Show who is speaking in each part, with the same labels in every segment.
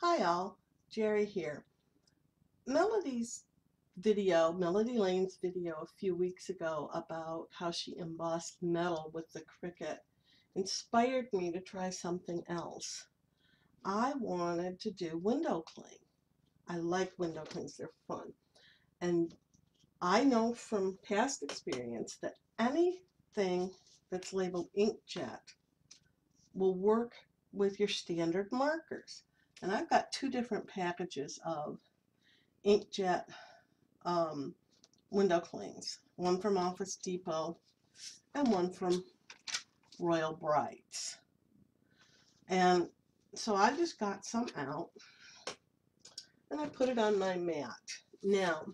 Speaker 1: Hi all, Jerry here. Melody Lane's video a few weeks ago about how she embossed metal with the Cricut inspired me to try something else. I wanted to do window cling. I like window clings, they're fun. And I know from past experience that anything that's labeled inkjet will work with your standard markers. And I've got two different packages of inkjet um, window clings, one from Office Depot and one from Royal Brights. And so I just got some out and I put it on my mat. Now,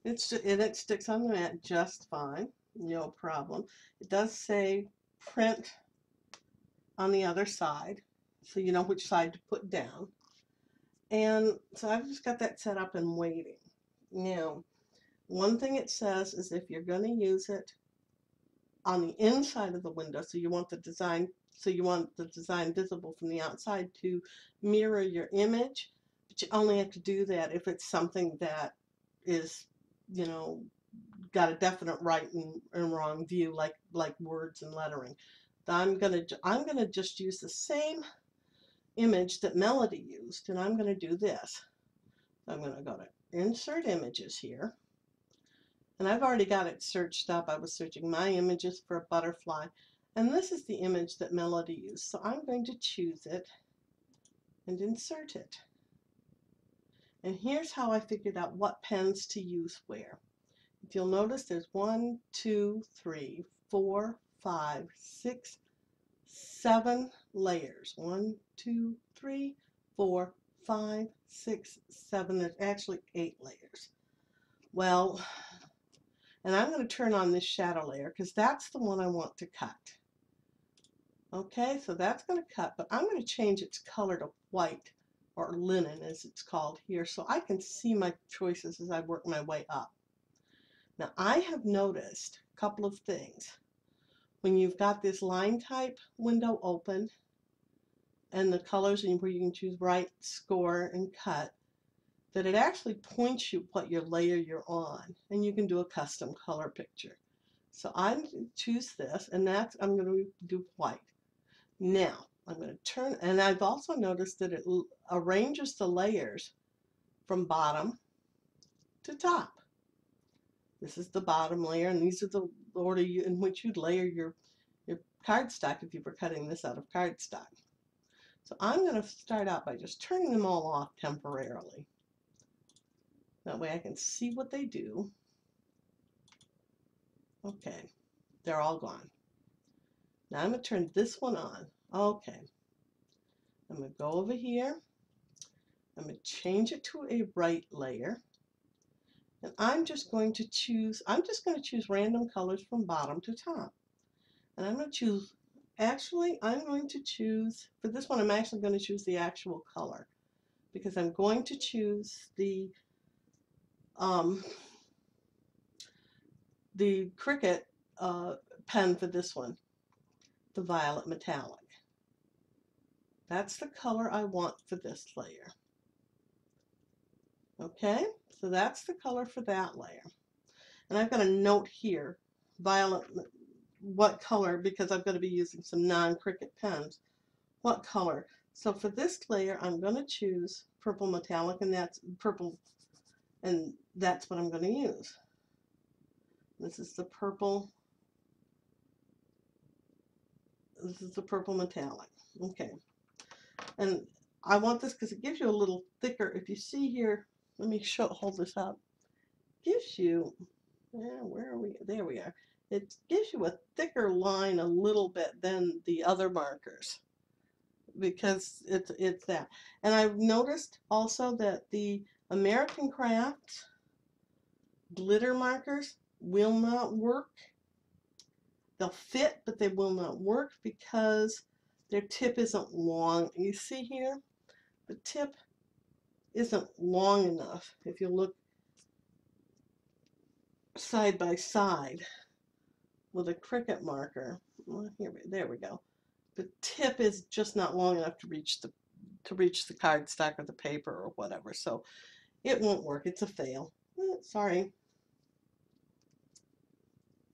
Speaker 1: it sticks on the mat just fine, no problem. It does say print on the other side, so you know which side to put down. And so I've just got that set up and waiting. Now, one thing it says is if you're going to use it on the inside of the window, so you want the design visible from the outside to mirror your image, but you only have to do that if it's something that is, you know, got a definite right and wrong view, like words and lettering. I'm gonna just use the same image that Melody used, and I'm gonna do this. I'm gonna go to Insert Images here. And I've already got it searched up. I was searching my images for a butterfly. And this is the image that Melody used. So I'm going to choose it and insert it. And here's how I figured out what pens to use where. If you'll notice, there's 1, 2, 3, 4, 5, 6, 7 layers. 1, 2, 3, 4, 5, 6, 7. There's actually 8 layers. Well, and I'm going to turn on this shadow layer because that's the one I want to cut. Okay, so that's going to cut, but I'm going to change its color to white or linen as it's called here so I can see my choices as I work my way up. Now I have noticed a couple of things. When you've got this line type window open and the colors where you can choose write, score, and cut, that it actually points you what your layer you're on, and you can do a custom color picture. So I choose this, and I'm going to do white. Now I'm going to turn, and I've also noticed that it arranges the layers from bottom to top. This is the bottom layer, and these are the order in which you'd layer your cardstock if you were cutting this out of cardstock. So I'm going to start out by just turning them all off temporarily. That way I can see what they do. Okay, they're all gone. Now I'm going to turn this one on. Okay, I'm going to go over here. I'm going to change it to a right layer. And I'm just going to choose random colors from bottom to top. And I'm going to choose, for this one, I'm actually going to choose the actual color because I'm going to choose the Cricut pen for this one, the violet metallic. That's the color I want for this layer. Okay, so that's the color for that layer. And I've got a note here, violet, what color, because I'm going to be using some non-Cricut pens. What color? So for this layer, I'm going to choose purple metallic, and that's purple, and that's what I'm going to use. This is the purple. This is the purple metallic. Okay. And I want this because it gives you a little thicker. If you see here, let me hold this up. Gives you, where are we? There we are. It gives you a thicker line a little bit than the other markers because it's that. And I've noticed also that the American Crafts glitter markers will not work. They'll fit, but they will not work because their tip isn't long. You see here, the tip isn't long enough. If you look side by side with a Cricut marker, well, there we go. The tip is just not long enough to reach to reach the cardstock or the paper or whatever. So it won't work. It's a fail. Sorry.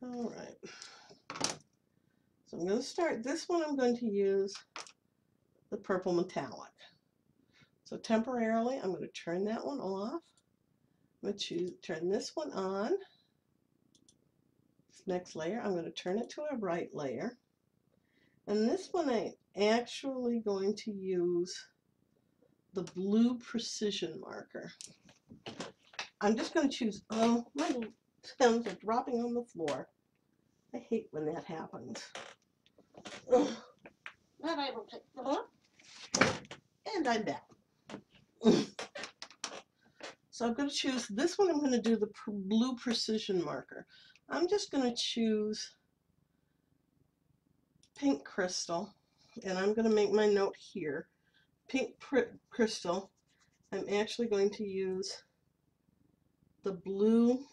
Speaker 1: All right. So I'm going to start this one. I'm going to use the purple metallic. So temporarily, I'm going to turn that one off. I'm going to turn this one on. This next layer, I'm going to turn it to a right layer. And this one, I'm actually going to use the blue precision marker. I'm just going to choose, oh, my stems are dropping on the floor. I hate when that happens. Ugh. Then I will pick them up, and I'm back. So I'm going to choose this one. I'm going to do the blue precision marker. I'm just going to choose pink crystal, and I'm going to make my note here. Pink crystal. I'm actually going to use the blue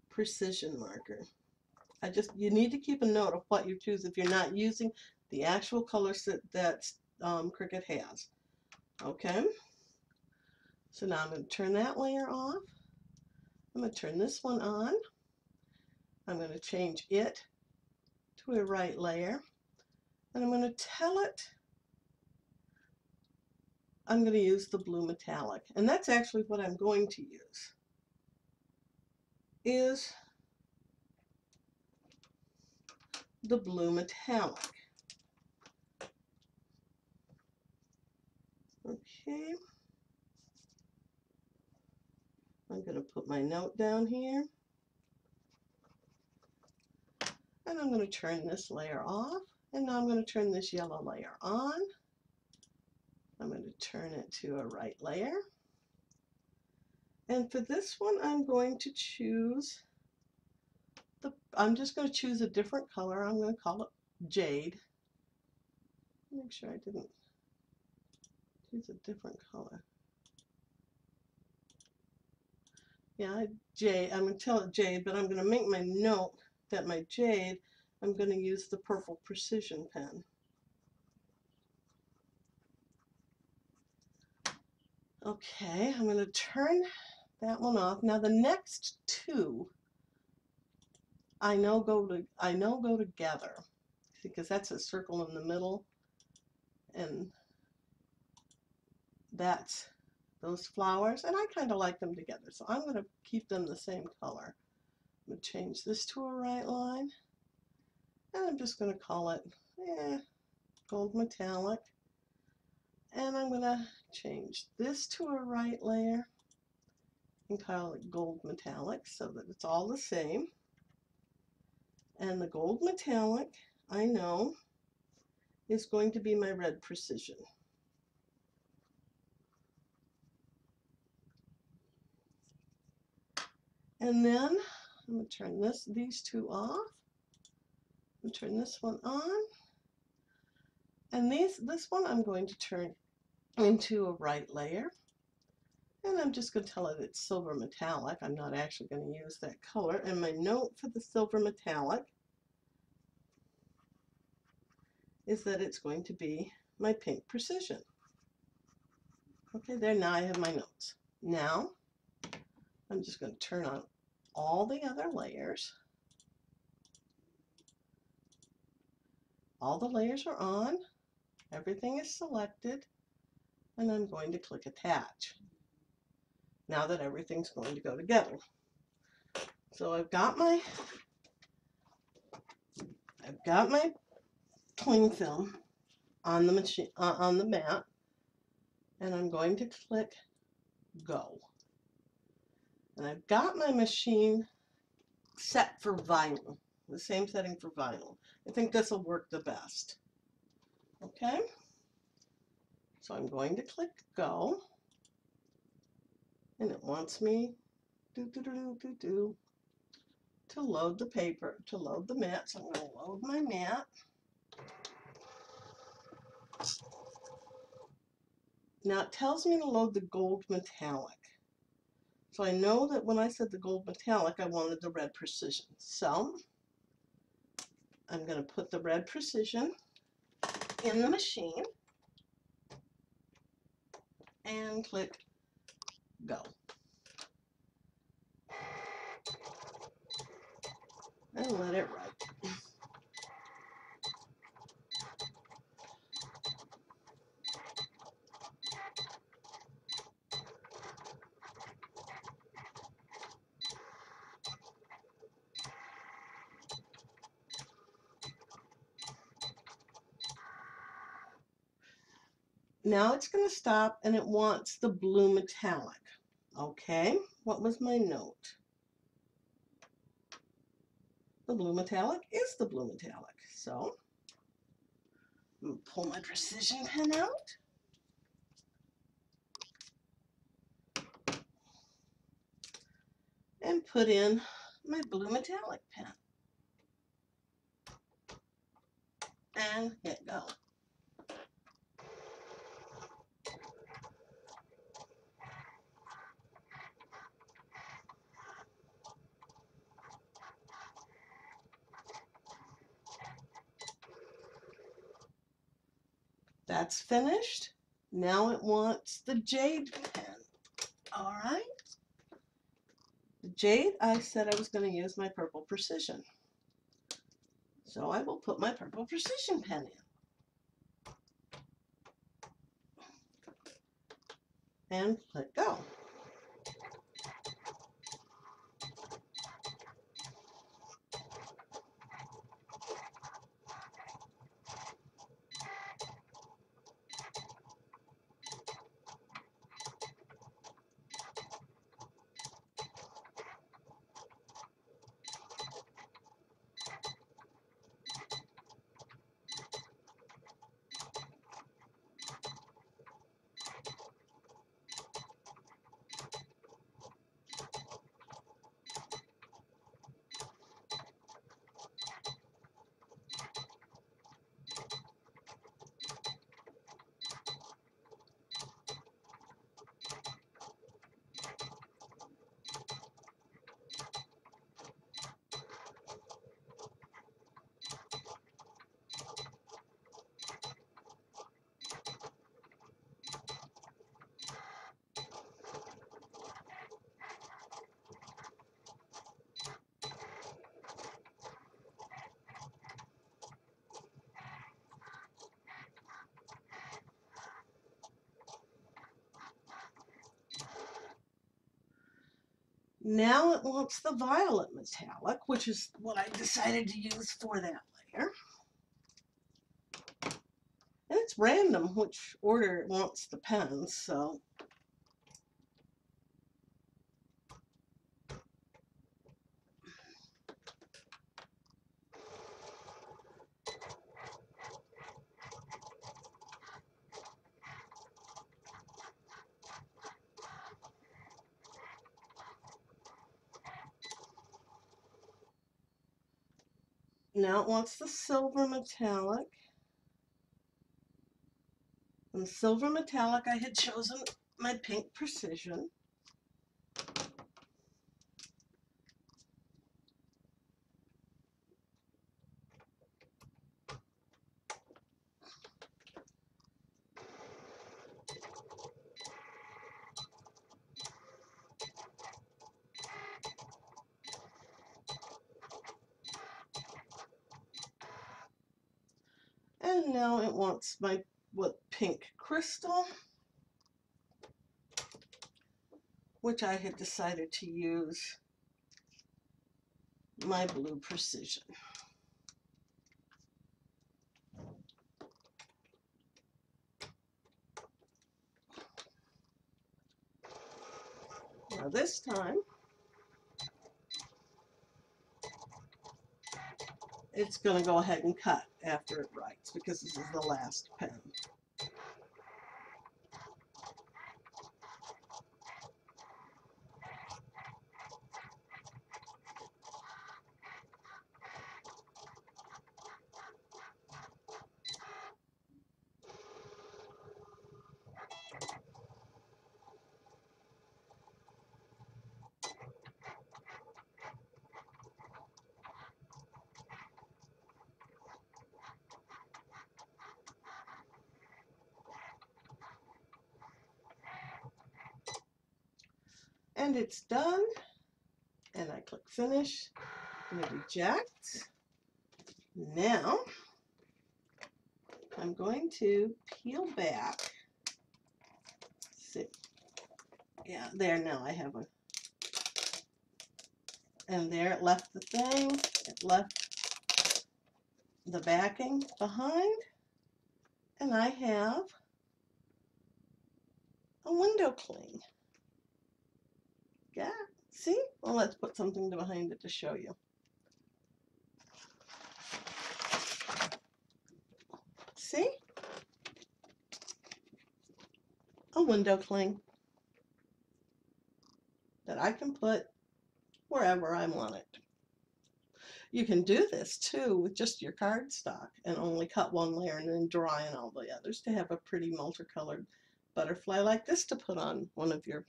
Speaker 1: precision marker. You need to keep a note of what you choose if you're not using the actual colors that Cricut has. Okay, so now I'm going to turn that layer off. I'm going to turn this one on. I'm going to change it to a right layer, and I'm going to tell it I'm going to use the blue metallic, and that's actually what I'm going to use, is the blue metallic. Okay, I'm going to put my note down here, and I'm going to turn this layer off, and now I'm going to turn this yellow layer on. I'm going to turn it to a right layer, and for this one I'm going to choose I'm just going to choose a different color. I'm going to call it Jade. Make sure I didn't choose a different color. Yeah, Jade. I'm going to tell it Jade, but I'm going to make my note that my Jade, I'm going to use the purple precision pen. Okay, I'm going to turn that one off. Now the next two I know go together, because that's a circle in the middle, and that's those flowers, and I kind of like them together, so I'm going to keep them the same color. I'm going to change this to a right line, and I'm just going to call it gold metallic, and I'm going to change this to a right layer and call it gold metallic so that it's all the same. And the gold metallic, I know, is going to be my red precision. And then I'm going to turn these two off and turn this one on. And this one I'm going to turn into a right layer. And I'm just going to tell it it's silver metallic. I'm not actually going to use that color. And my note for the silver metallic is that it's going to be my pink precision. Okay, there, now I have my notes. Now I'm just going to turn on all the other layers. All the layers are on. Everything is selected. And I'm going to click attach. Now that everything's going to go together. So I've got my cling film on the machine, on the mat, and I'm going to click go. And I've got my machine set for vinyl, the same setting for vinyl. I think this will work the best. Okay, so I'm going to click go, and it wants me to load the paper, to load the mat. So I'm going to load my mat. Now it tells me to load the gold metallic. So I know that when I said the gold metallic, I wanted the red precision. So I'm going to put the red precision in the machine. and click go. And let it write. Now it's going to stop and it wants the blue metallic. Okay, what was my note? The blue metallic is the blue metallic. So I'm going to pull my precision pen out. And put in my blue metallic pen. And hit go. That's finished. Now it wants the jade pen. All right. The jade, I said I was going to use my purple precision. So I will put my purple precision pen in. And let go. Now it wants the violet metallic, which is what I decided to use for that layer. And it's random which order it wants the pens, so now it wants the silver metallic. And the silver metallic, I had chosen my pink precision. And now it wants my pink crystal, which I had decided to use my blue precision. Now this time, it's going to go ahead and cut after it writes because this is the last pen. And it's done. And I click finish and it ejects. Now I'm going to peel back. See, yeah, there, now I have a, and there it left the thing, it left the backing behind, and I have a window cling. Yeah, see? Well, let's put something behind it to show you. See? A window cling that I can put wherever I want it. You can do this too with just your cardstock and only cut one layer and then draw in all the others to have a pretty multicolored butterfly like this to put on one of your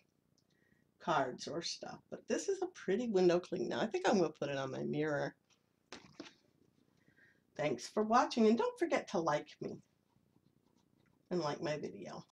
Speaker 1: cards or stuff. But this is a pretty window cling now. I think I'm going to put it on my mirror. Thanks for watching, and don't forget to like me and like my video.